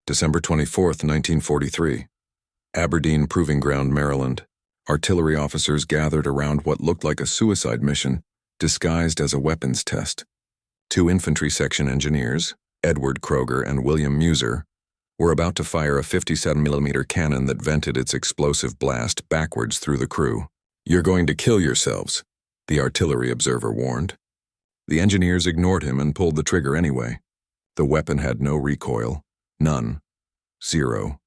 December 24, 1943. Aberdeen Proving Ground, Maryland. Artillery officers gathered around what looked like a suicide mission, disguised as a weapons test. Two infantry section engineers, Kroger and William Muser, were about to fire a 57mm cannon that vented its explosive blast backwards through the crew. "You're going to kill yourselves," the artillery observer warned. The engineers ignored him and pulled the trigger anyway. The weapon had no recoil. None. Zero.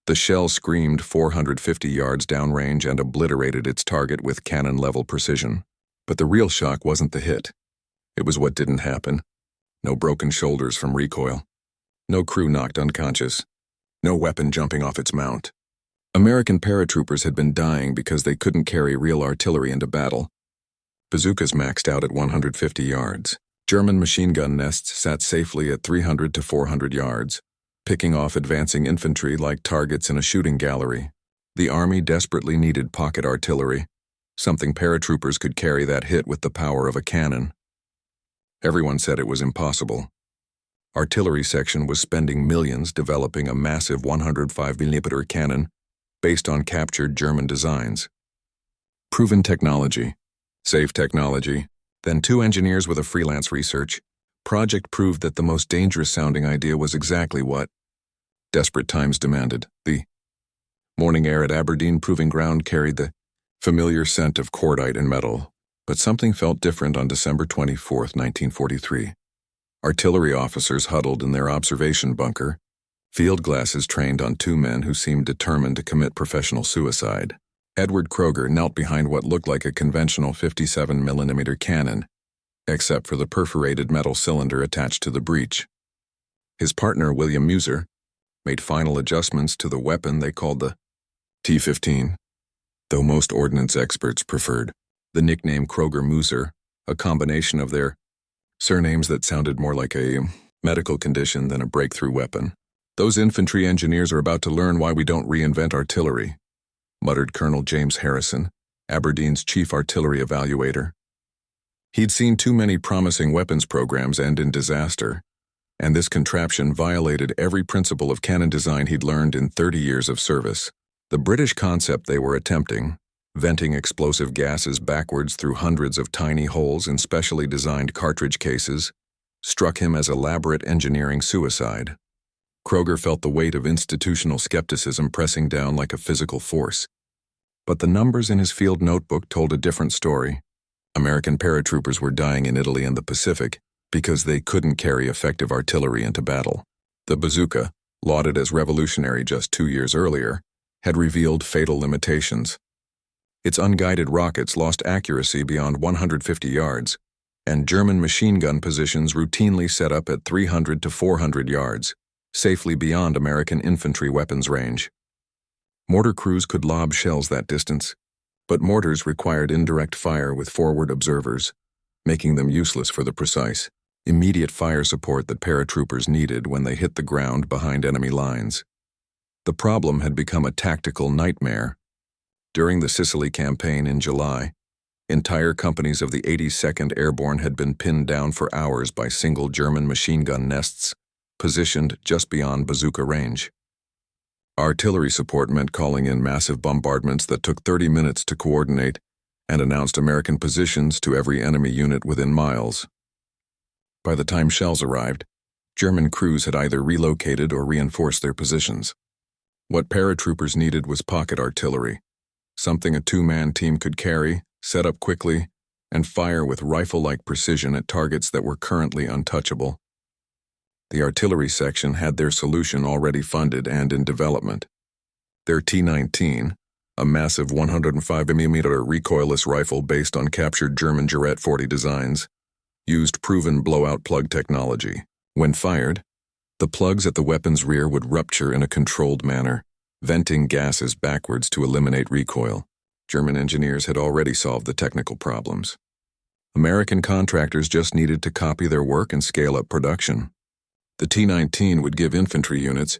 The shell screamed 450 yards downrange and obliterated its target with cannon-level precision. But the real shock wasn't the hit. It was what didn't happen. No broken shoulders from recoil. No crew knocked unconscious. No weapon jumping off its mount. American paratroopers had been dying because they couldn't carry real artillery into battle. Bazookas maxed out at 150 yards. German machine gun nests sat safely at 300 to 400 yards, picking off advancing infantry like targets in a shooting gallery. The Army desperately needed pocket artillery, something paratroopers could carry that hit with the power of a cannon. Everyone said it was impossible. Artillery section was spending millions developing a massive 105mm cannon based on captured German designs. Proven technology, safe technology, then two engineers with a freelance research project proved that the most dangerous-sounding idea was exactly what desperate times demanded. The morning air at Aberdeen Proving Ground carried the familiar scent of cordite and metal, but something felt different on December 24, 1943. Artillery officers huddled in their observation bunker, field glasses trained on two men who seemed determined to commit professional suicide. Kroger knelt behind what looked like a conventional 57mm cannon, except for the perforated metal cylinder attached to the breech. His partner, William Muser, made final adjustments to the weapon they called the T-15, though most ordnance experts preferred the nickname Kroger Muser, a combination of their surnames that sounded more like a medical condition than a breakthrough weapon. "Those infantry engineers are about to learn why we don't reinvent artillery," muttered Colonel James Harrison, Aberdeen's chief artillery evaluator. He'd seen too many promising weapons programs end in disaster, and this contraption violated every principle of cannon design he'd learned in 30 years of service. The British concept they were attempting, venting explosive gases backwards through hundreds of tiny holes in specially designed cartridge cases, struck him as elaborate engineering suicide. Kroger felt the weight of institutional skepticism pressing down like a physical force. But the numbers in his field notebook told a different story. American paratroopers were dying in Italy and the Pacific because they couldn't carry effective artillery into battle. The bazooka, lauded as revolutionary just 2 years earlier, had revealed fatal limitations. Its unguided rockets lost accuracy beyond 150 yards, and German machine gun positions routinely set up at 300 to 400 yards, safely beyond American infantry weapons range. Mortar crews could lob shells that distance, but mortars required indirect fire with forward observers, making them useless for the precise, immediate fire support that paratroopers needed when they hit the ground behind enemy lines. The problem had become a tactical nightmare. During the Sicily campaign in July, entire companies of the 82nd Airborne had been pinned down for hours by single German machine gun nests positioned just beyond bazooka range. Artillery support meant calling in massive bombardments that took 30 minutes to coordinate and announced American positions to every enemy unit within miles. By the time shells arrived, German crews had either relocated or reinforced their positions. What paratroopers needed was pocket artillery, something a two-man team could carry, set up quickly, and fire with rifle-like precision at targets that were currently untouchable. The artillery section had their solution already funded and in development. Their T-19, a massive 105mm recoilless rifle based on captured German Jarrett 40 designs, used proven blowout plug technology. When fired, the plugs at the weapon's rear would rupture in a controlled manner, venting gases backwards to eliminate recoil. German engineers had already solved the technical problems. American contractors just needed to copy their work and scale up production. The T-19 would give infantry units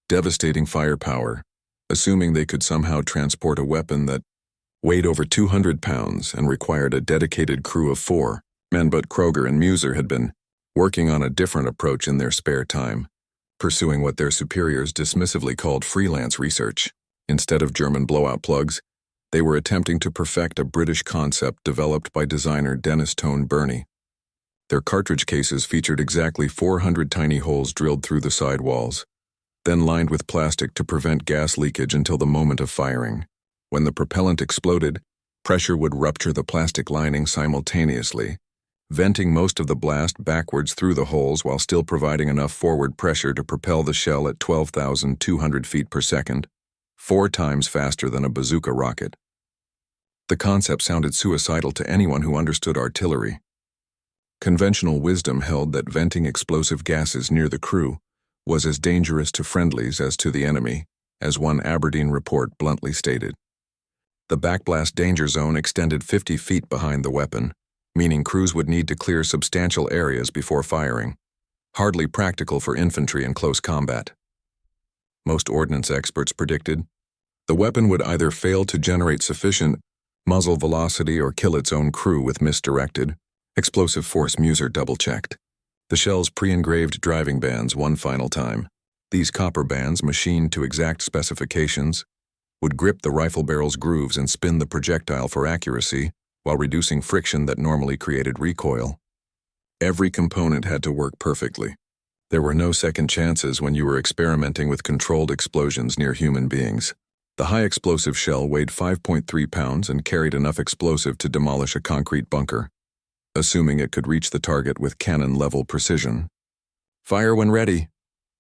devastating firepower, assuming they could somehow transport a weapon that weighed over 200 pounds and required a dedicated crew of 4 men. But Kroger and Muser had been working on a different approach in their spare time, pursuing what their superiors dismissively called freelance research. Instead of German blowout plugs, they were attempting to perfect a British concept developed by designer Dennis Tone Burney. Their cartridge cases featured exactly 400 tiny holes drilled through the side walls, then lined with plastic to prevent gas leakage until the moment of firing. When the propellant exploded, pressure would rupture the plastic lining simultaneously, venting most of the blast backwards through the holes while still providing enough forward pressure to propel the shell at 12,200 feet per second, 4 times faster than a bazooka rocket. The concept sounded suicidal to anyone who understood artillery. Conventional wisdom held that venting explosive gases near the crew was as dangerous to friendlies as to the enemy, as one Aberdeen report bluntly stated. The backblast danger zone extended 50 feet behind the weapon, meaning crews would need to clear substantial areas before firing, hardly practical for infantry in close combat. Most ordnance experts predicted the weapon would either fail to generate sufficient muzzle velocity or kill its own crew with misdirected, explosive force. Muser double-checked the shell's pre-engraved driving bands one final time. These copper bands, machined to exact specifications, would grip the rifle barrel's grooves and spin the projectile for accuracy while reducing friction that normally created recoil. Every component had to work perfectly. There were no second chances when you were experimenting with controlled explosions near human beings. The high-explosive shell weighed 5.3 pounds and carried enough explosive to demolish a concrete bunker, assuming it could reach the target with cannon-level precision. "Fire when ready,"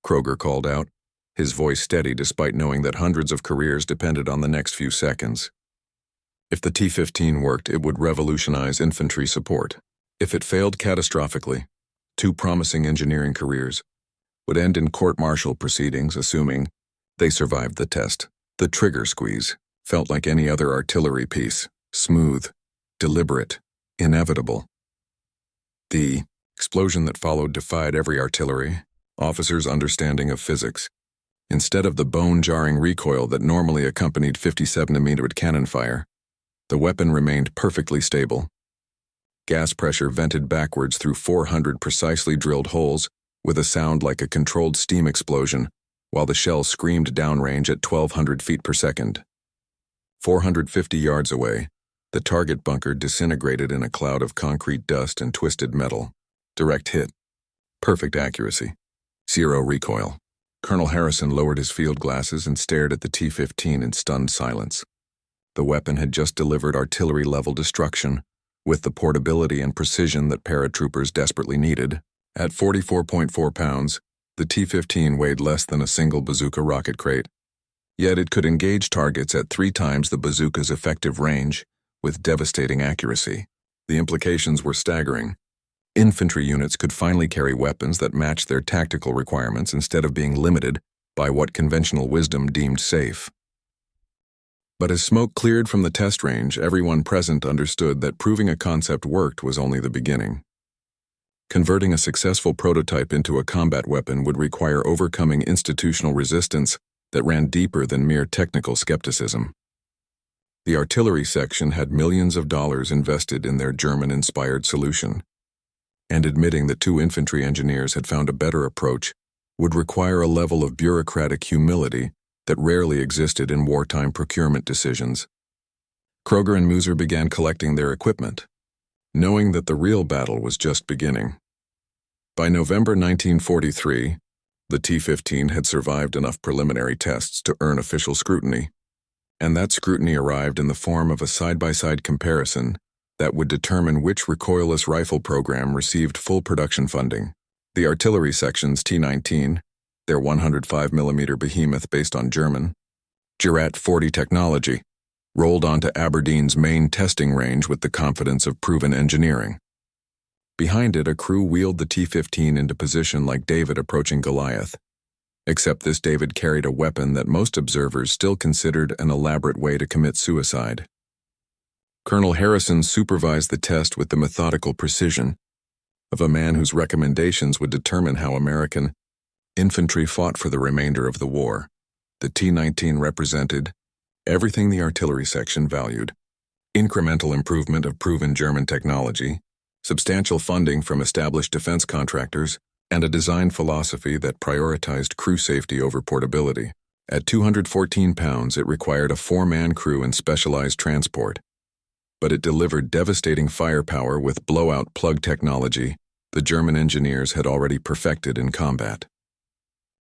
Kroger called out, his voice steady despite knowing that hundreds of careers depended on the next few seconds. If the T-15 worked, it would revolutionize infantry support. If it failed catastrophically, 2 promising engineering careers would end in court-martial proceedings, assuming they survived the test. The trigger squeeze felt like any other artillery piece, smooth, deliberate, inevitable. The explosion that followed defied every artillery officer's understanding of physics. Instead of the bone-jarring recoil that normally accompanied 57mm cannon fire, the weapon remained perfectly stable. Gas pressure vented backwards through 400 precisely drilled holes with a sound like a controlled steam explosion, while the shell screamed downrange at 1,200 feet per second. 450 yards away, the target bunker disintegrated in a cloud of concrete dust and twisted metal. Direct hit. Perfect accuracy. 0 recoil. Colonel Harrison lowered his field glasses and stared at the T-15 in stunned silence. The weapon had just delivered artillery-level destruction, with the portability and precision that paratroopers desperately needed. At 44.4 pounds, the T-15 weighed less than a single bazooka rocket crate. Yet it could engage targets at 3 times the bazooka's effective range, with devastating accuracy. The implications were staggering. Infantry units could finally carry weapons that matched their tactical requirements instead of being limited by what conventional wisdom deemed safe. But as smoke cleared from the test range, everyone present understood that proving a concept worked was only the beginning. Converting a successful prototype into a combat weapon would require overcoming institutional resistance that ran deeper than mere technical skepticism. The artillery section had millions of dollars invested in their German-inspired solution, and admitting that 2 infantry engineers had found a better approach would require a level of bureaucratic humility that rarely existed in wartime procurement decisions. Kroger and Muser began collecting their equipment, knowing that the real battle was just beginning. By November 1943, the T-15 had survived enough preliminary tests to earn official scrutiny, and that scrutiny arrived in the form of a side-by-side comparison that would determine which recoilless rifle program received full production funding. The artillery section's T-19, their 105mm behemoth based on German Girat 40 technology, rolled onto Aberdeen's main testing range with the confidence of proven engineering. Behind it, a crew wheeled the T-15 into position like David approaching Goliath, except this David carried a weapon that most observers still considered an elaborate way to commit suicide. Colonel Harrison supervised the test with the methodical precision of a man whose recommendations would determine how American infantry fought for the remainder of the war. The T-19 represented everything the artillery section valued: incremental improvement of proven German technology, substantial funding from established defense contractors, and a design philosophy that prioritized crew safety over portability. At 214 pounds, it required a 4-man crew and specialized transport. But it delivered devastating firepower with blowout plug technology the German engineers had already perfected in combat.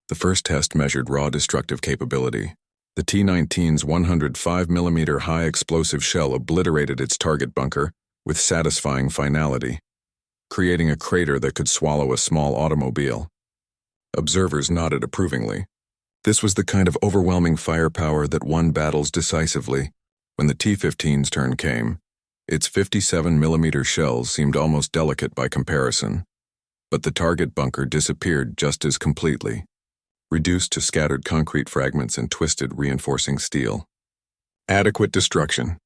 The first test measured raw destructive capability. The T-19's 105mm high explosive shell obliterated its target bunker with satisfying finality, creating a crater that could swallow a small automobile. Observers nodded approvingly. This was the kind of overwhelming firepower that won battles decisively. When the T-15's turn came, its 57mm shells seemed almost delicate by comparison, but the target bunker disappeared just as completely, reduced to scattered concrete fragments and twisted reinforcing steel. Adequate destruction,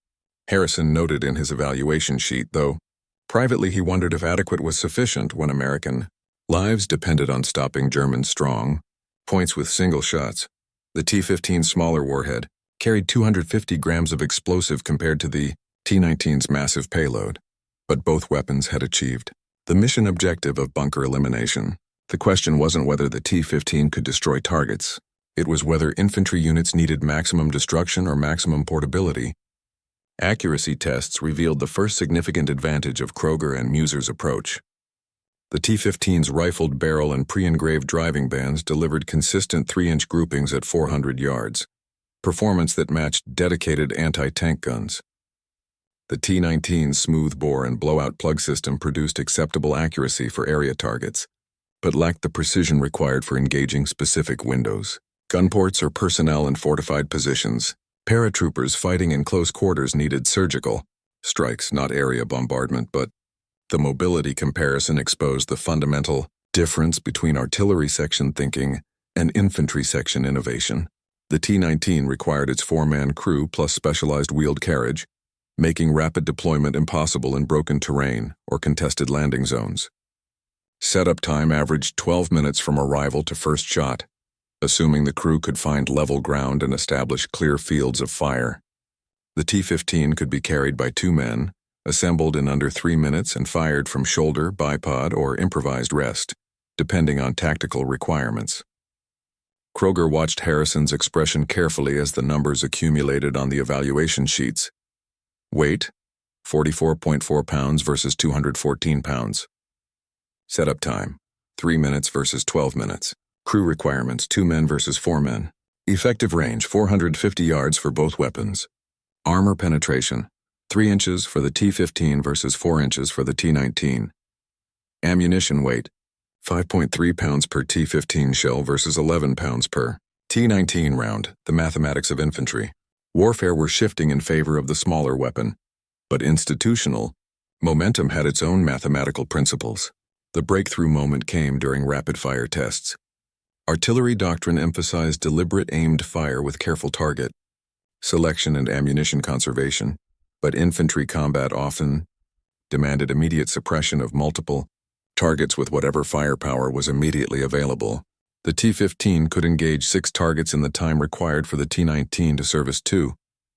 Harrison noted in his evaluation sheet, though privately he wondered if adequate was sufficient when American lives depended on stopping German strong points with single shots. The T-15's smaller warhead carried 250 grams of explosive compared to the T-19's massive payload, but both weapons had achieved the mission objective of bunker elimination. The question wasn't whether the T-15 could destroy targets. It was whether infantry units needed maximum destruction or maximum portability. Accuracy tests revealed the first significant advantage of Kroger and Muser's approach. The T-15's rifled barrel and pre-engraved driving bands delivered consistent 3-inch groupings at 400 yards, performance that matched dedicated anti-tank guns. The T-19's smooth-bore and blowout plug system produced acceptable accuracy for area targets, but lacked the precision required for engaging specific windows, gunports, or personnel in fortified positions. Paratroopers fighting in close quarters needed surgical strikes, not area bombardment, but the mobility comparison exposed the fundamental difference between artillery section thinking and infantry section innovation. The T-19 required its 4-man crew plus specialized wheeled carriage, making rapid deployment impossible in broken terrain or contested landing zones. Setup time averaged 12 minutes from arrival to first shot, assuming the crew could find level ground and establish clear fields of fire. The T-15 could be carried by 2 men, assembled in under 3 minutes and fired from shoulder, bipod, or improvised rest, depending on tactical requirements. Kroger watched Harrison's expression carefully as the numbers accumulated on the evaluation sheets. Weight, 44.4 pounds versus 214 pounds. Setup time, 3 minutes versus 12 minutes. Crew requirements, 2 men versus 4 men. Effective range, 450 yards for both weapons. Armor penetration, 3 inches for the T-15 versus 4 inches for the T-19. Ammunition weight, 5.3 pounds per T-15 shell versus 11 pounds per T-19 round, the mathematics of infantry. Warfare were shifting in favor of the smaller weapon, but institutional momentum had its own mathematical principles. The breakthrough moment came during rapid-fire tests. Artillery doctrine emphasized deliberate aimed fire with careful target selection and ammunition conservation, but infantry combat often demanded immediate suppression of multiple targets with whatever firepower was immediately available. The T-15 could engage 6 targets in the time required for the T-19 to service 2,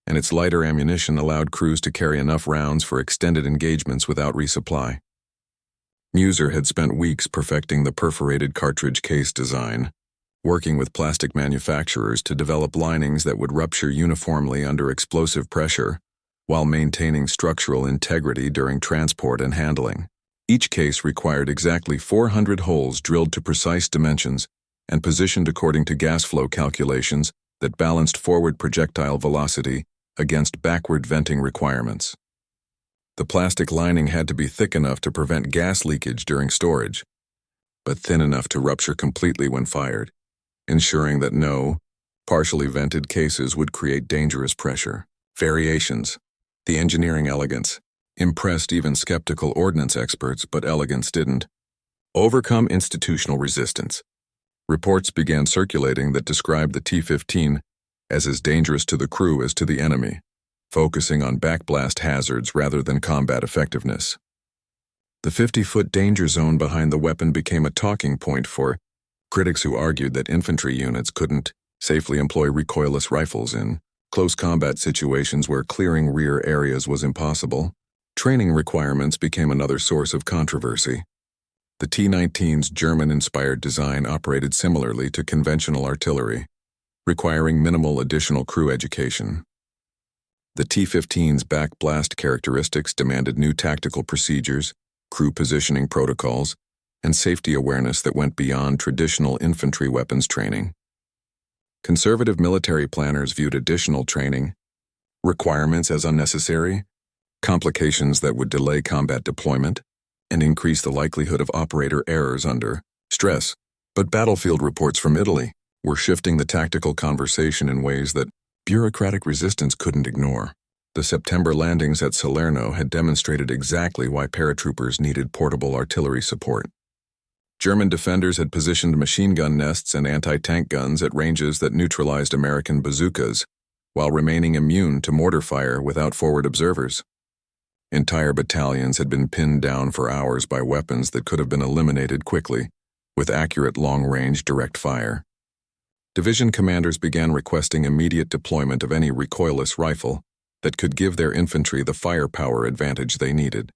and its lighter ammunition allowed crews to carry enough rounds for extended engagements without resupply. Muser had spent weeks perfecting the perforated cartridge case design, working with plastic manufacturers to develop linings that would rupture uniformly under explosive pressure while maintaining structural integrity during transport and handling. Each case required exactly 400 holes drilled to precise dimensions and positioned according to gas flow calculations that balanced forward projectile velocity against backward venting requirements. The plastic lining had to be thick enough to prevent gas leakage during storage, but thin enough to rupture completely when fired, ensuring that no partially vented cases would create dangerous pressure. Variations. The engineering elegance impressed even skeptical ordnance experts, but elegance didn't overcome institutional resistance. Reports began circulating that described the T-15 as dangerous to the crew as to the enemy, focusing on backblast hazards rather than combat effectiveness. The 50-foot danger zone behind the weapon became a talking point for critics who argued that infantry units couldn't safely employ recoilless rifles in close combat situations where clearing rear areas was impossible. Training requirements became another source of controversy. The T-19's German-inspired design operated similarly to conventional artillery, requiring minimal additional crew education. The T-15's backblast characteristics demanded new tactical procedures, crew positioning protocols, and safety awareness that went beyond traditional infantry weapons training. Conservative military planners viewed additional training requirements as unnecessary, complications that would delay combat deployment, and increase the likelihood of operator errors under stress. But battlefield reports from Italy were shifting the tactical conversation in ways that bureaucratic resistance couldn't ignore. The September landings at Salerno had demonstrated exactly why paratroopers needed portable artillery support. German defenders had positioned machine gun nests and anti-tank guns at ranges that neutralized American bazookas, while remaining immune to mortar fire without forward observers. Entire battalions had been pinned down for hours by weapons that could have been eliminated quickly, with accurate long-range direct fire. Division commanders began requesting immediate deployment of any recoilless rifle that could give their infantry the firepower advantage they needed.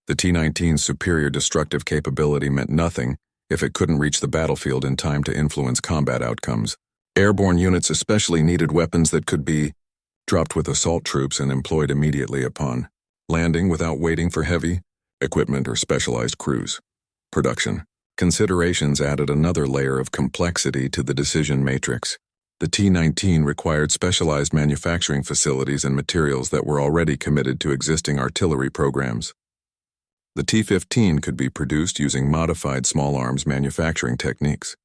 The T-19's superior destructive capability meant nothing if it couldn't reach the battlefield in time to influence combat outcomes. Airborne units especially needed weapons that could be dropped with assault troops and employed immediately upon landing without waiting for heavy equipment or specialized crews. Production considerations added another layer of complexity to the decision matrix. The T-19 required specialized manufacturing facilities and materials that were already committed to existing artillery programs. The T-15 could be produced using modified small arms manufacturing techniques,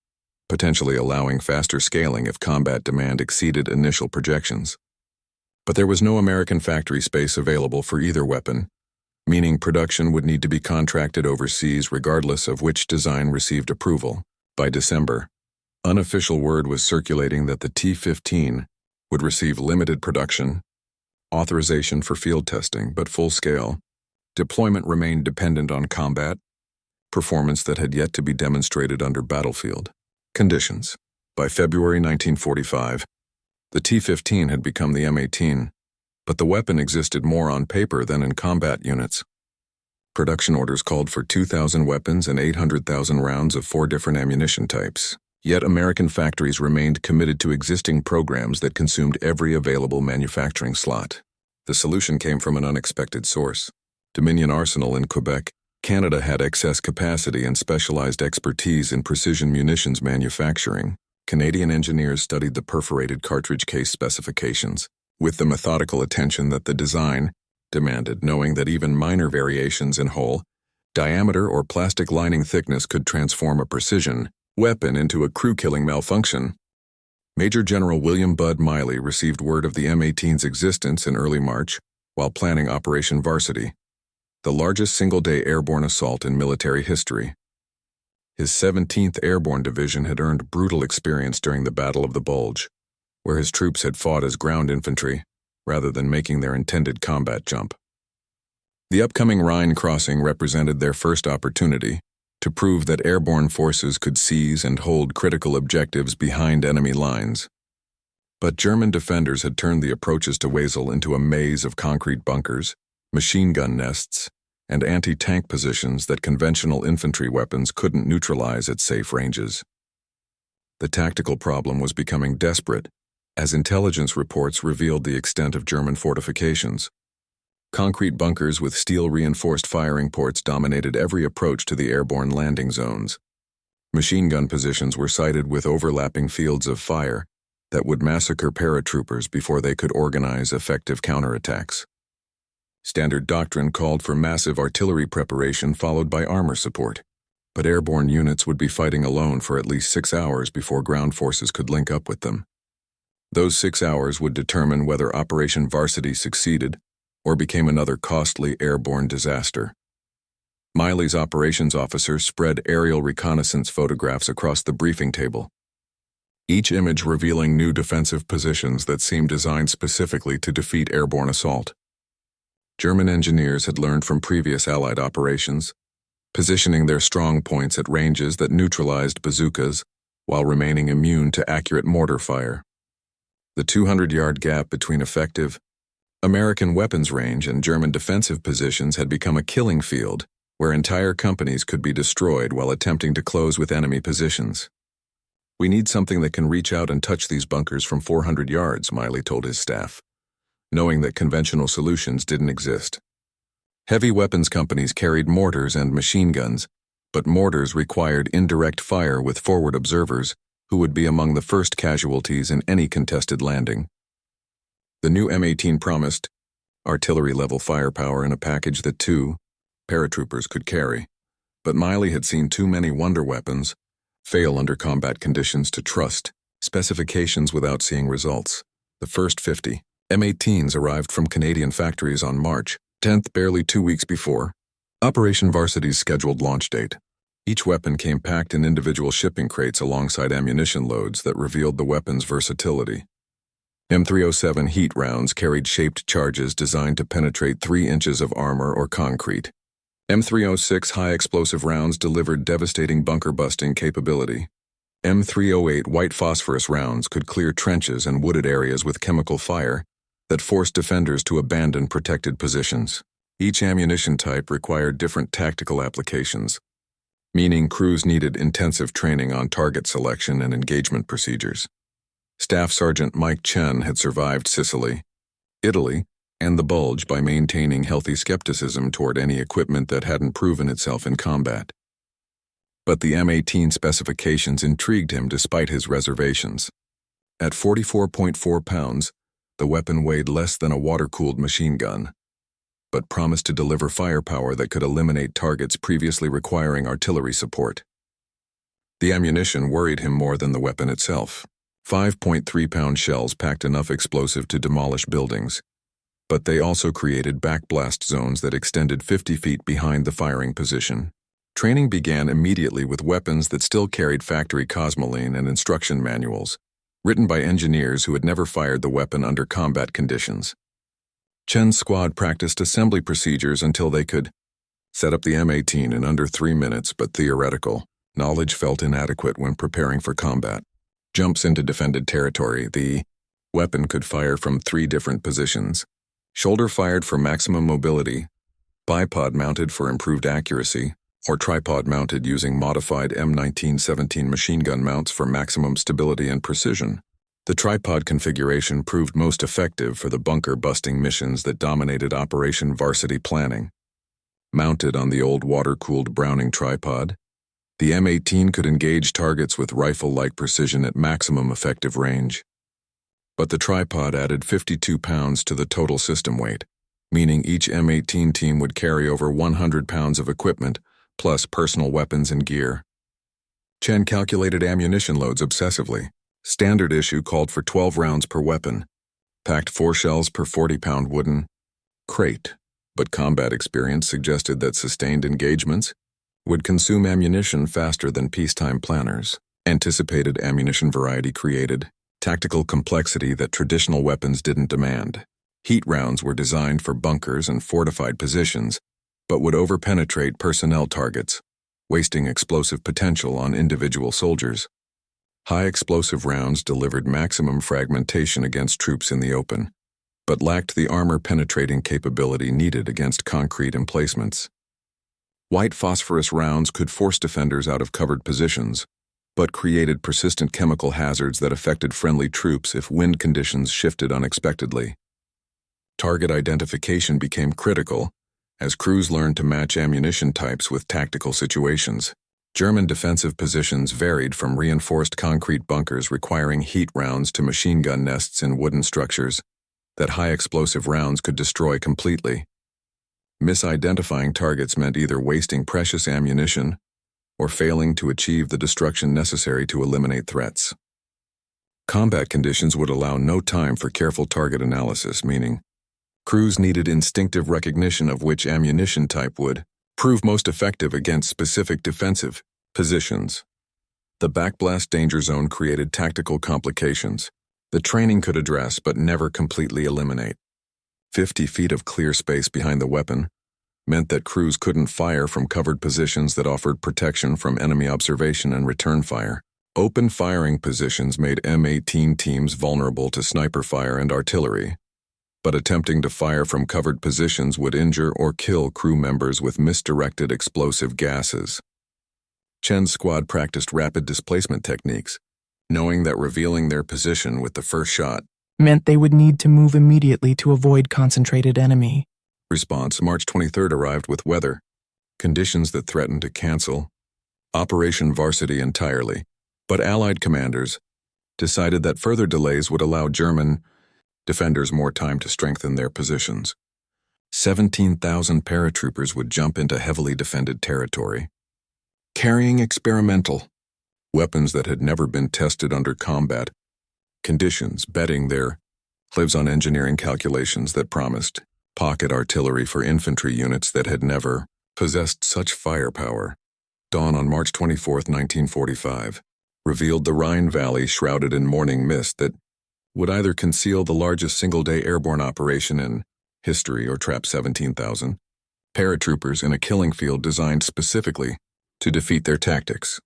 potentially allowing faster scaling if combat demand exceeded initial projections. But there was no American factory space available for either weapon, meaning production would need to be contracted overseas regardless of which design received approval. By December, unofficial word was circulating that the T-15 would receive limited production, authorization for field testing, but full-scale deployment remained dependent on combat performance that had yet to be demonstrated under battlefield conditions. By February 1945, the T-15 had become the M18, but the weapon existed more on paper than in combat units. Production orders called for 2,000 weapons and 800,000 rounds of 4 different ammunition types. Yet American factories remained committed to existing programs that consumed every available manufacturing slot. The solution came from an unexpected source. Dominion Arsenal in Quebec, Canada had excess capacity and specialized expertise in precision munitions manufacturing. Canadian engineers studied the perforated cartridge case specifications with the methodical attention that the design demanded, knowing that even minor variations in hole, diameter, or plastic lining thickness could transform a precision weapon into a crew-killing malfunction. Major General William Bud Miley received word of the M18's existence in early March while planning Operation Varsity, the largest single-day airborne assault in military history. His 17th Airborne Division had earned brutal experience during the Battle of the Bulge, where his troops had fought as ground infantry rather than making their intended combat jump. The upcoming Rhine crossing represented their first opportunity to prove that airborne forces could seize and hold critical objectives behind enemy lines. But German defenders had turned the approaches to Wesel into a maze of concrete bunkers, machine gun nests, and anti-tank positions that conventional infantry weapons couldn't neutralize at safe ranges. The tactical problem was becoming desperate as intelligence reports revealed the extent of German fortifications. Concrete bunkers with steel-reinforced firing ports dominated every approach to the airborne landing zones. Machine gun positions were sited with overlapping fields of fire that would massacre paratroopers before they could organize effective counterattacks. Standard doctrine called for massive artillery preparation followed by armor support, but airborne units would be fighting alone for at least 6 hours before ground forces could link up with them. Those 6 hours would determine whether Operation Varsity succeeded or became another costly airborne disaster. Miley's operations officer spread aerial reconnaissance photographs across the briefing table, each image revealing new defensive positions that seemed designed specifically to defeat airborne assault. German engineers had learned from previous Allied operations, positioning their strong points at ranges that neutralized bazookas while remaining immune to accurate mortar fire. The 200-yard gap between effective American weapons range and German defensive positions had become a killing field where entire companies could be destroyed while attempting to close with enemy positions. "We need something that can reach out and touch these bunkers from 400 yards, Miley told his staff, knowing that conventional solutions didn't exist. Heavy weapons companies carried mortars and machine guns, but mortars required indirect fire with forward observers who would be among the first casualties in any contested landing. The new M18 promised artillery-level firepower in a package that 2 paratroopers could carry, but Miley had seen too many wonder weapons fail under combat conditions to trust specifications without seeing results. The first 50 M18s arrived from Canadian factories on March 10th, barely 2 weeks before Operation Varsity's scheduled launch date. Each weapon came packed in individual shipping crates alongside ammunition loads that revealed the weapon's versatility. M307 heat rounds carried shaped charges designed to penetrate 3 inches of armor or concrete. M306 high-explosive rounds delivered devastating bunker-busting capability. M308 white phosphorus rounds could clear trenches and wooded areas with chemical fire that forced defenders to abandon protected positions. Each ammunition type required different tactical applications, meaning crews needed intensive training on target selection and engagement procedures. Staff Sergeant Mike Chen had survived Sicily, Italy, and the Bulge by maintaining healthy skepticism toward any equipment that hadn't proven itself in combat. But the M18 specifications intrigued him despite his reservations. At 44.4 pounds, the weapon weighed less than a water-cooled machine gun, but promised to deliver firepower that could eliminate targets previously requiring artillery support. The ammunition worried him more than the weapon itself. 5.3-pound shells packed enough explosive to demolish buildings, but they also created backblast zones that extended 50 feet behind the firing position. Training began immediately with weapons that still carried factory cosmoline and instruction manuals, written by engineers who had never fired the weapon under combat conditions. Chen's squad practiced assembly procedures until they could set up the M18 in under 3 minutes, but theoretical knowledge felt inadequate when preparing for combat. Jumps into defended territory. The weapon could fire from 3 different positions: shoulder-fired for maximum mobility, bipod-mounted for improved accuracy, or tripod-mounted using modified M1917 machine gun mounts for maximum stability and precision. The tripod configuration proved most effective for the bunker-busting missions that dominated Operation Varsity planning. Mounted on the old water-cooled Browning tripod, the M18 could engage targets with rifle-like precision at maximum effective range. But the tripod added 52 pounds to the total system weight, meaning each M18 team would carry over 100 pounds of equipment, plus personal weapons and gear. Chen calculated ammunition loads obsessively. Standard issue called for 12 rounds per weapon, packed 4 shells per 40-pound wooden crate, but combat experience suggested that sustained engagements would consume ammunition faster than peacetime planners. Anticipated ammunition variety created tactical complexity that traditional weapons didn't demand. Heat rounds were designed for bunkers and fortified positions, but would overpenetrate personnel targets, wasting explosive potential on individual soldiers. High explosive rounds delivered maximum fragmentation against troops in the open, but lacked the armor-penetrating capability needed against concrete emplacements. White phosphorus rounds could force defenders out of covered positions, but created persistent chemical hazards that affected friendly troops if wind conditions shifted unexpectedly. Target identification became critical as crews learned to match ammunition types with tactical situations. German defensive positions varied from reinforced concrete bunkers requiring heat rounds to machine gun nests in wooden structures that high explosive rounds could destroy completely. Misidentifying targets meant either wasting precious ammunition or failing to achieve the destruction necessary to eliminate threats. Combat conditions would allow no time for careful target analysis, meaning crews needed instinctive recognition of which ammunition type would prove most effective against specific defensive positions. The backblast danger zone created tactical complications that training could address but never completely eliminate. 50 feet of clear space behind the weapon meant that crews couldn't fire from covered positions that offered protection from enemy observation and return fire. Open firing positions made M18 teams vulnerable to sniper fire and artillery, but attempting to fire from covered positions would injure or kill crew members with misdirected explosive gases. Chen's squad practiced rapid displacement techniques, knowing that revealing their position with the first shot meant they would need to move immediately to avoid concentrated enemy. Response March 23rd arrived with weather conditions that threatened to cancel Operation Varsity entirely, but Allied commanders decided that further delays would allow German defenders more time to strengthen their positions. 17,000 paratroopers would jump into heavily defended territory, carrying experimental weapons that had never been tested under combat conditions, betting their lives on engineering calculations that promised pocket artillery for infantry units that had never possessed such firepower. Dawn on March 24, 1945, revealed the Rhine Valley shrouded in morning mist that would either conceal the largest single-day airborne operation in history or trap 17,000 paratroopers in a killing field designed specifically to defeat their tactics.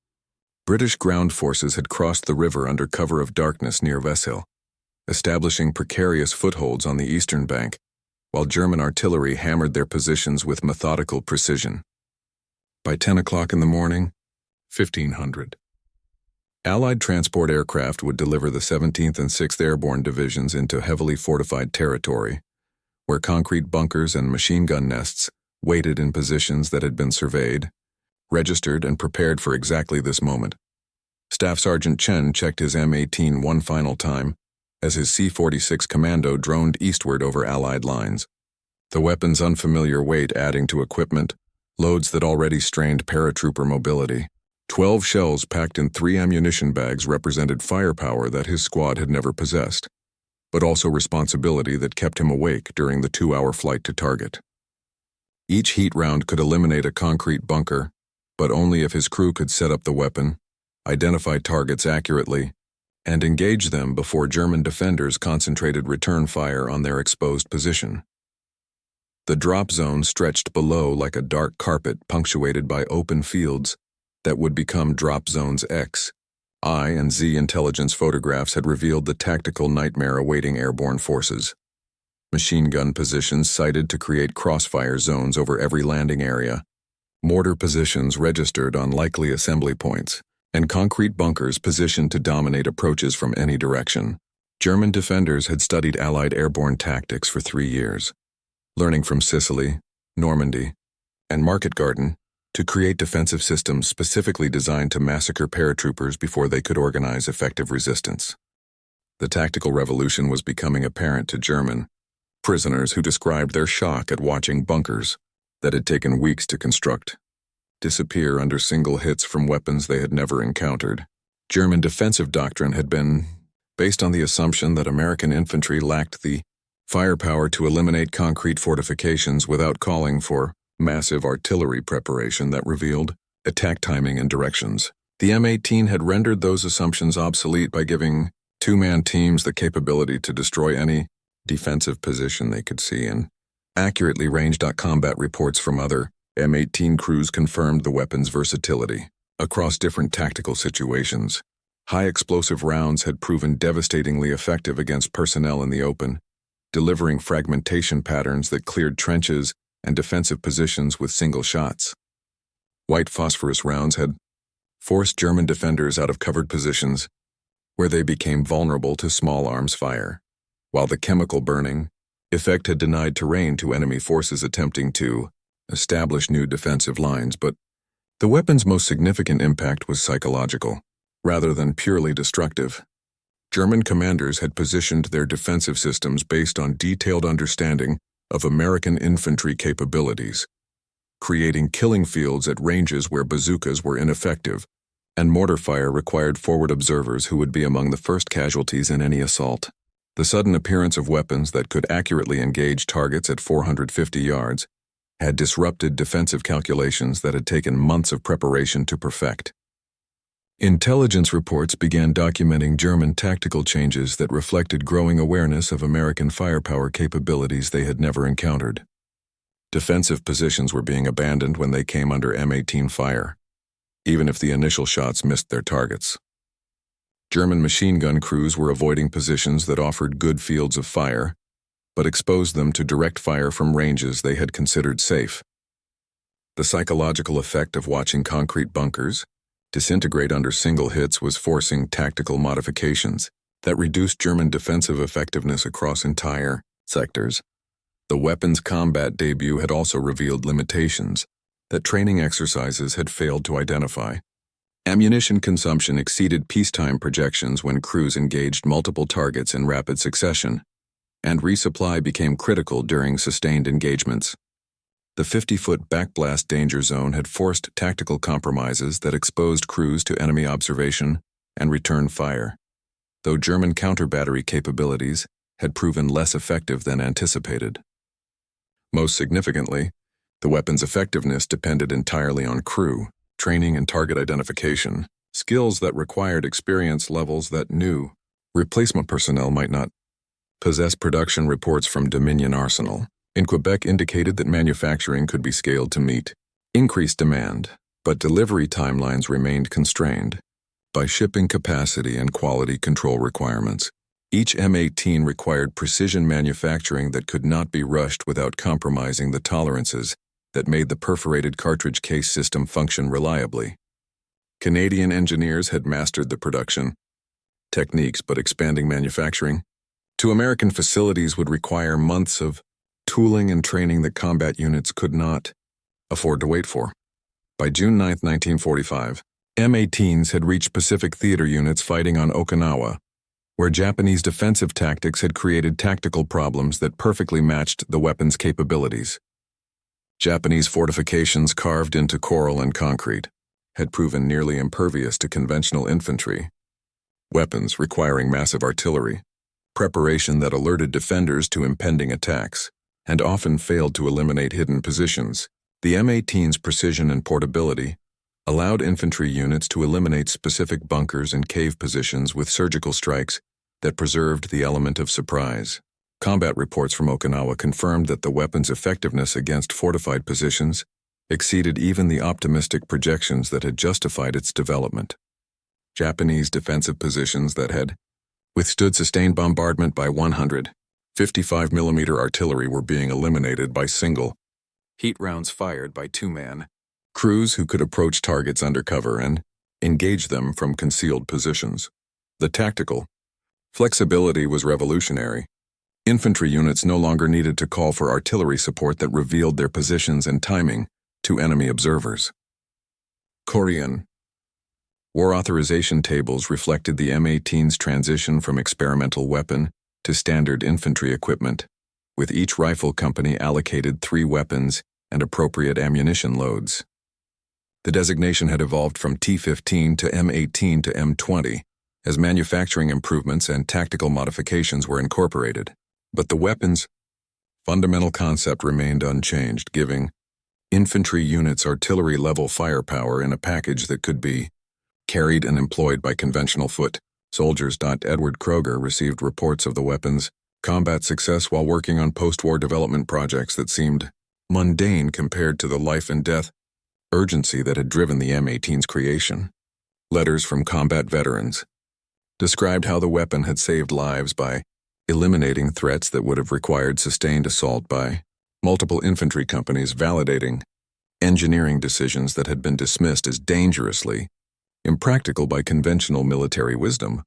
British ground forces had crossed the river under cover of darkness near Wesel, establishing precarious footholds on the eastern bank, while German artillery hammered their positions with methodical precision. By 10 o'clock in the morning, 1500, Allied transport aircraft would deliver the 17th and 6th Airborne Divisions into heavily fortified territory, where concrete bunkers and machine gun nests waited in positions that had been surveyed, registered, and prepared for exactly this moment. Staff Sergeant Chen checked his M18 one final time as his C-46 Commando droned eastward over Allied lines, the weapon's unfamiliar weight adding to equipment loads that already strained paratrooper mobility. 12 shells packed in 3 ammunition bags represented firepower that his squad had never possessed, but also responsibility that kept him awake during the 2-hour flight to target. Each heat round could eliminate a concrete bunker, but only if his crew could set up the weapon, identify targets accurately, and engage them before German defenders concentrated return fire on their exposed position. The drop zone stretched below like a dark carpet punctuated by open fields that would become Drop Zones X, I, and Z intelligence photographs had revealed the tactical nightmare awaiting airborne forces. Machine gun positions sighted to create crossfire zones over every landing area, mortar positions registered on likely assembly points, and concrete bunkers positioned to dominate approaches from any direction. German defenders had studied Allied airborne tactics for 3 years, learning from Sicily, Normandy, and Market Garden to create defensive systems specifically designed to massacre paratroopers before they could organize effective resistance. The tactical revolution was becoming apparent to German prisoners who described their shock at watching bunkers that had taken weeks to construct disappear under single hits from weapons they had never encountered. German defensive doctrine had been based on the assumption that American infantry lacked the firepower to eliminate concrete fortifications without calling for massive artillery preparation that revealed attack timing and directions. The M18 had rendered those assumptions obsolete by giving 2-man teams the capability to destroy any defensive position they could see in. Accurately ranged combat reports from other M18 crews confirmed the weapon's versatility across different tactical situations. High explosive rounds had proven devastatingly effective against personnel in the open, delivering fragmentation patterns that cleared trenches and defensive positions with single shots. White phosphorus rounds had forced German defenders out of covered positions where they became vulnerable to small arms fire, while the chemical burning effect had denied terrain to enemy forces attempting to establish new defensive lines. But the weapon's most significant impact was psychological, rather than purely destructive. German commanders had positioned their defensive systems based on detailed understanding of American infantry capabilities, creating killing fields at ranges where bazookas were ineffective, and mortar fire required forward observers who would be among the first casualties in any assault. The sudden appearance of weapons that could accurately engage targets at 450 yards had disrupted defensive calculations that had taken months of preparation to perfect. Intelligence reports began documenting German tactical changes that reflected growing awareness of American firepower capabilities they had never encountered. Defensive positions were being abandoned when they came under M18 fire, even if the initial shots missed their targets. German machine gun crews were avoiding positions that offered good fields of fire, but exposed them to direct fire from ranges they had considered safe. The psychological effect of watching concrete bunkers disintegrate under single hits was forcing tactical modifications that reduced German defensive effectiveness across entire sectors. The weapon's combat debut had also revealed limitations that training exercises had failed to identify. Ammunition consumption exceeded peacetime projections when crews engaged multiple targets in rapid succession, and resupply became critical during sustained engagements. The 50-foot backblast danger zone had forced tactical compromises that exposed crews to enemy observation and return fire, though German counter-battery capabilities had proven less effective than anticipated. Most significantly, the weapon's effectiveness depended entirely on crew, training and target identification, skills that required experience levels that new replacement personnel might not possess. Production reports from Dominion Arsenal in Quebec indicated that manufacturing could be scaled to meet increased demand, but delivery timelines remained constrained by shipping capacity and quality control requirements. Each M18 required precision manufacturing that could not be rushed without compromising the tolerances that made the perforated cartridge case system function reliably. Canadian engineers had mastered the production techniques, but expanding manufacturing to American facilities would require months of tooling and training that combat units could not afford to wait for. By June 9, 1945, M18s had reached Pacific Theater units fighting on Okinawa, where Japanese defensive tactics had created tactical problems that perfectly matched the weapon's capabilities. Japanese fortifications carved into coral and concrete had proven nearly impervious to conventional infantry. Weapons requiring massive artillery, preparation that alerted defenders to impending attacks, and often failed to eliminate hidden positions. The M18's precision and portability allowed infantry units to eliminate specific bunkers and cave positions with surgical strikes that preserved the element of surprise. Combat reports from Okinawa confirmed that the weapon's effectiveness against fortified positions exceeded even the optimistic projections that had justified its development. Japanese defensive positions that had withstood sustained bombardment by 155mm artillery were being eliminated by single heat rounds fired by two-man crews who could approach targets under cover and engage them from concealed positions. The tactical flexibility was revolutionary. Infantry units no longer needed to call for artillery support that revealed their positions and timing to enemy observers. Korean war authorization tables reflected the M18's transition from experimental weapon to standard infantry equipment, with each rifle company allocated 3 weapons and appropriate ammunition loads. The designation had evolved from T-15 to M18 to M20 as manufacturing improvements and tactical modifications were incorporated. But the weapon's fundamental concept remained unchanged, giving infantry units artillery-level firepower in a package that could be carried and employed by conventional foot soldiers. Edward Kroger received reports of the weapon's combat success while working on post-war development projects that seemed mundane compared to the life-and-death urgency that had driven the M18's creation. Letters from combat veterans described how the weapon had saved lives by eliminating threats that would have required sustained assault by multiple infantry companies, validating engineering decisions that had been dismissed as dangerously impractical by conventional military wisdom.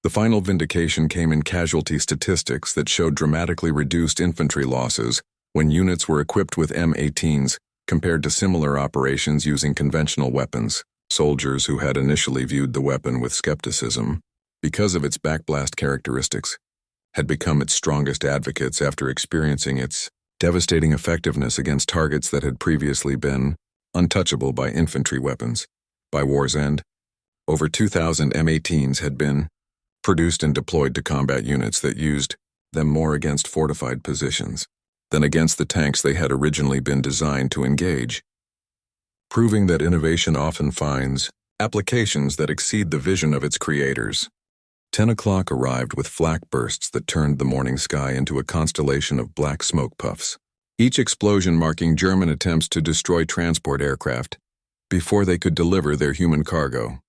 The final vindication came in casualty statistics that showed dramatically reduced infantry losses when units were equipped with M18s compared to similar operations using conventional weapons. Soldiers who had initially viewed the weapon with skepticism because of its backblast characteristics had become its strongest advocates after experiencing its devastating effectiveness against targets that had previously been untouchable by infantry weapons. By war's end, over 2,000 M18s had been produced and deployed to combat units that used them more against fortified positions than against the tanks they had originally been designed to engage, proving that innovation often finds applications that exceed the vision of its creators. 10 o'clock arrived with flak bursts that turned the morning sky into a constellation of black smoke puffs, each explosion marking German attempts to destroy transport aircraft before they could deliver their human cargo.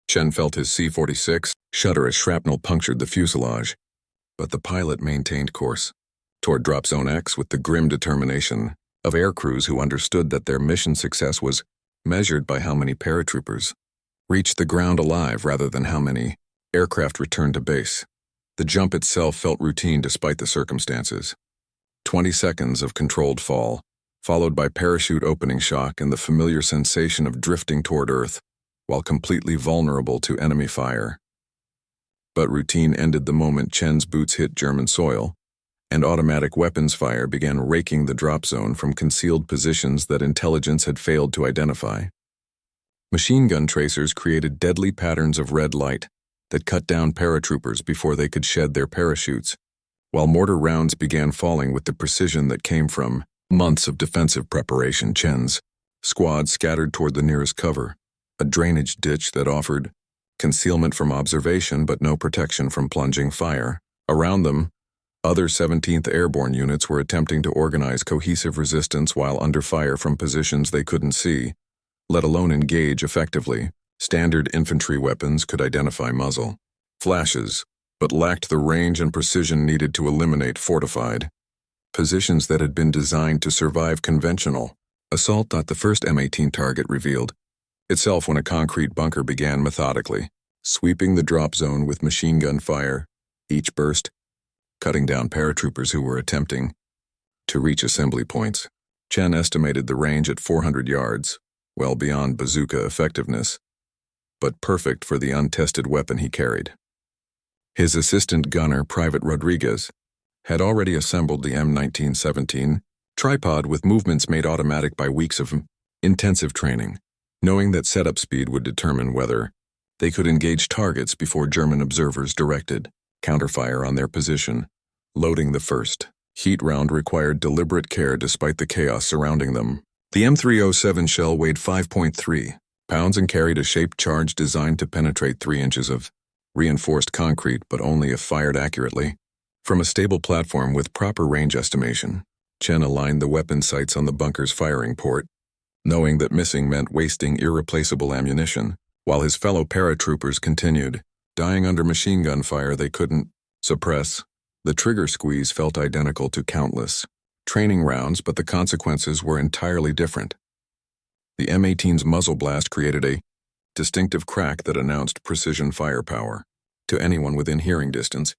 Chen felt his C-46 shudder as shrapnel punctured the fuselage, but the pilot maintained course. toward Drop Zone X with the grim determination of air crews who understood that their mission success was measured by how many paratroopers reached the ground alive rather than how many aircraft returned to base. The jump itself felt routine despite the circumstances. 20 seconds of controlled fall, followed by parachute opening shock and the familiar sensation of drifting toward Earth while completely vulnerable to enemy fire. But routine ended the moment Chen's boots hit German soil, and automatic weapons fire began raking the drop zone from concealed positions that intelligence had failed to identify. Machine gun tracers created deadly patterns of red light that cut down paratroopers before they could shed their parachutes, while mortar rounds began falling with the precision that came from months of defensive preparation. Chen's squad scattered toward the nearest cover, a drainage ditch that offered concealment from observation but no protection from plunging fire. Around them, other 17th Airborne units were attempting to organize cohesive resistance while under fire from positions they couldn't see, let alone engage effectively. Standard infantry weapons could identify muzzle flashes, but lacked the range and precision needed to eliminate fortified positions that had been designed to survive conventional assault. The first M18 target revealed itself when a concrete bunker began methodically sweeping the drop zone with machine gun fire, each burst cutting down paratroopers who were attempting to reach assembly points. Chen estimated the range at 400 yards, well beyond bazooka effectiveness, but perfect for the untested weapon he carried. His assistant gunner, Private Rodriguez, had already assembled the M1917 tripod with movements made automatic by weeks of intensive training, knowing that setup speed would determine whether they could engage targets before German observers directed counterfire on their position. Loading the first heat round required deliberate care despite the chaos surrounding them. The M307 shell weighed 5.3 pounds and carried a shaped charge designed to penetrate 3 inches of reinforced concrete, but only if fired accurately. From a stable platform with proper range estimation, Chen aligned the weapon sights on the bunker's firing port, knowing that missing meant wasting irreplaceable ammunition, while his fellow paratroopers continued dying under machine gun fire they couldn't suppress. The trigger squeeze felt identical to countless training rounds, but the consequences were entirely different. The M18's muzzle blast created a distinctive crack that announced precision firepower to anyone within hearing distance,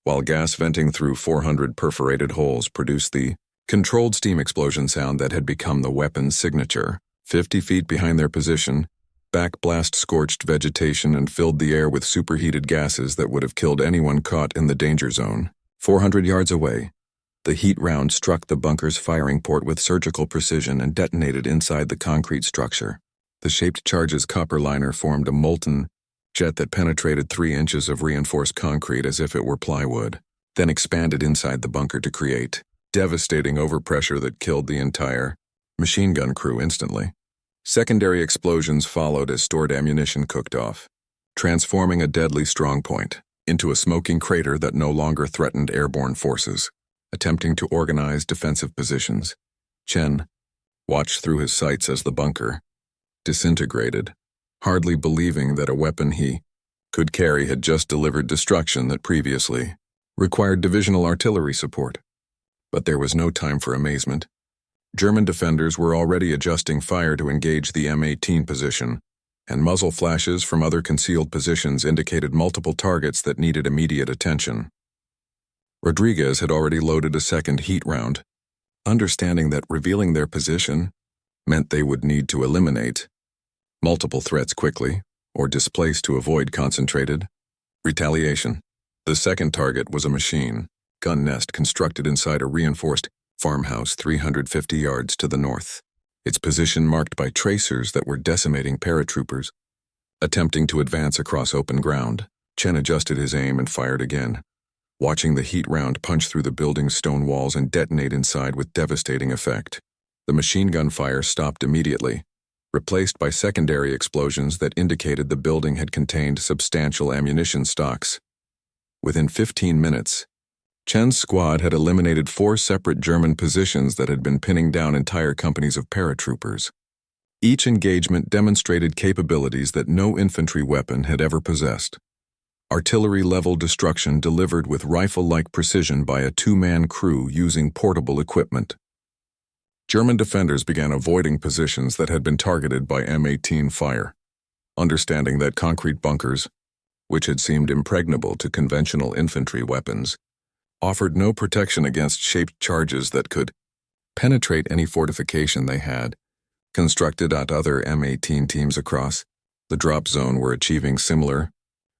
while gas venting through 400 perforated holes produced the controlled steam explosion sound that had become the weapon's signature. 50 feet behind their position, backblast scorched vegetation and filled the air with superheated gases that would have killed anyone caught in the danger zone. 400 yards away, the heat round struck the bunker's firing port with surgical precision and detonated inside the concrete structure. The shaped charge's copper liner formed a molten jet that penetrated 3 inches of reinforced concrete as if it were plywood, then expanded inside the bunker to create devastating overpressure that killed the entire machine gun crew instantly. Secondary explosions followed as stored ammunition cooked off, transforming a deadly strongpoint into a smoking crater that no longer threatened airborne forces attempting to organize defensive positions. Chen watched through his sights as the bunker disintegrated, hardly believing that a weapon he could carry had just delivered destruction that previously required divisional artillery support. But there was no time for amazement. German defenders were already adjusting fire to engage the M18 position, and muzzle flashes from other concealed positions indicated multiple targets that needed immediate attention. Rodriguez had already loaded a second heat round, understanding that revealing their position meant they would need to eliminate multiple threats quickly or displace to avoid concentrated retaliation. The second target was a machine gun nest constructed inside a reinforced farmhouse 350 yards to the north, its position marked by tracers that were decimating paratroopers attempting to advance across open ground. Chen adjusted his aim and fired again, watching the heat round punch through the building's stone walls and detonate inside with devastating effect. The machine gun fire stopped immediately, replaced by secondary explosions that indicated the building had contained substantial ammunition stocks. Within 15 minutes, Chen's squad had eliminated 4 separate German positions that had been pinning down entire companies of paratroopers. Each engagement demonstrated capabilities that no infantry weapon had ever possessed. artillery-level destruction delivered with rifle-like precision by a two-man crew using portable equipment. German defenders began avoiding positions that had been targeted by M18 fire, understanding that concrete bunkers, which had seemed impregnable to conventional infantry weapons, offered no protection against shaped charges that could penetrate any fortification they had. Constructed at other M18 teams across the drop zone were achieving similar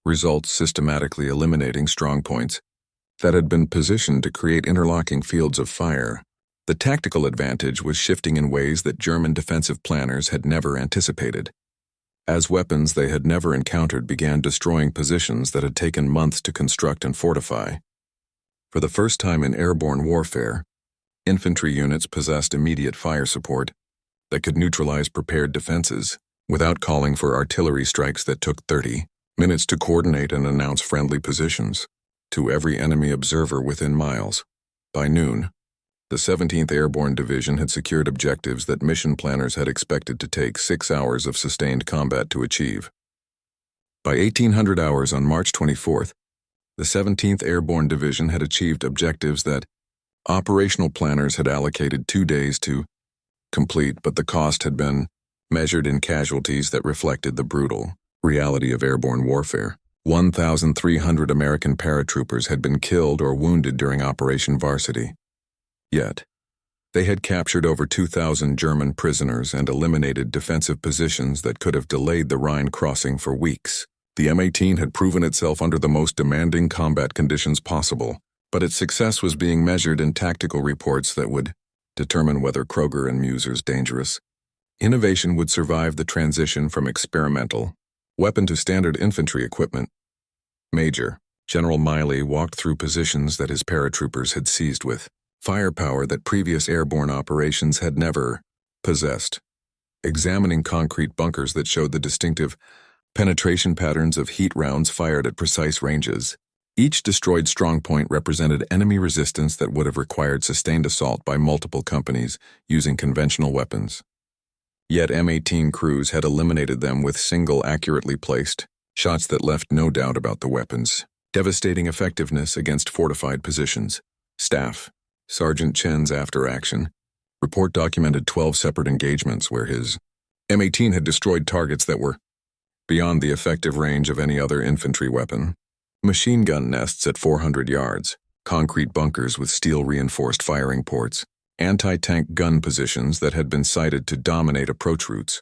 results, systematically eliminating strongpoints that had been positioned to create interlocking fields of fire. The tactical advantage was shifting in ways that German defensive planners had never anticipated, as weapons they had never encountered began destroying positions that had taken months to construct and fortify. For the first time in airborne warfare, infantry units possessed immediate fire support that could neutralize prepared defenses without calling for artillery strikes that took 30 minutes to coordinate and announce friendly positions to every enemy observer within miles. By noon, the 17th Airborne Division had secured objectives that mission planners had expected to take 6 hours of sustained combat to achieve. By 1800 hours on March 24th, the 17th Airborne Division had achieved objectives that operational planners had allocated 2 days to complete, but the cost had been measured in casualties that reflected the brutal reality of airborne warfare. 1,300 American paratroopers had been killed or wounded during Operation Varsity. Yet, they had captured over 2,000 German prisoners and eliminated defensive positions that could have delayed the Rhine crossing for weeks. The M18 had proven itself under the most demanding combat conditions possible, but its success was being measured in tactical reports that would determine whether Kroger and Muser's dangerous innovation would survive the transition from experimental weapon to standard infantry equipment. Major General Miley walked through positions that his paratroopers had seized with firepower that previous airborne operations had never possessed, examining concrete bunkers that showed the distinctive penetration patterns of heat rounds fired at precise ranges. Each destroyed strongpoint represented enemy resistance that would have required sustained assault by multiple companies using conventional weapons. Yet M18 crews had eliminated them with single accurately placed shots that left no doubt about the weapons' devastating effectiveness against fortified positions. Staff Sergeant Chen's after-action report documented 12 separate engagements where his M18 had destroyed targets that were beyond the effective range of any other infantry weapon. Machine gun nests at 400 yards, concrete bunkers with steel-reinforced firing ports, anti-tank gun positions that had been sited to dominate approach routes,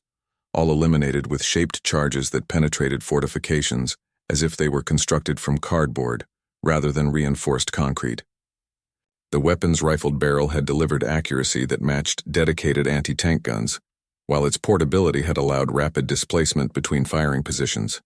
all eliminated with shaped charges that penetrated fortifications as if they were constructed from cardboard rather than reinforced concrete. The weapon's rifled barrel had delivered accuracy that matched dedicated anti-tank guns, while its portability had allowed rapid displacement between firing positions.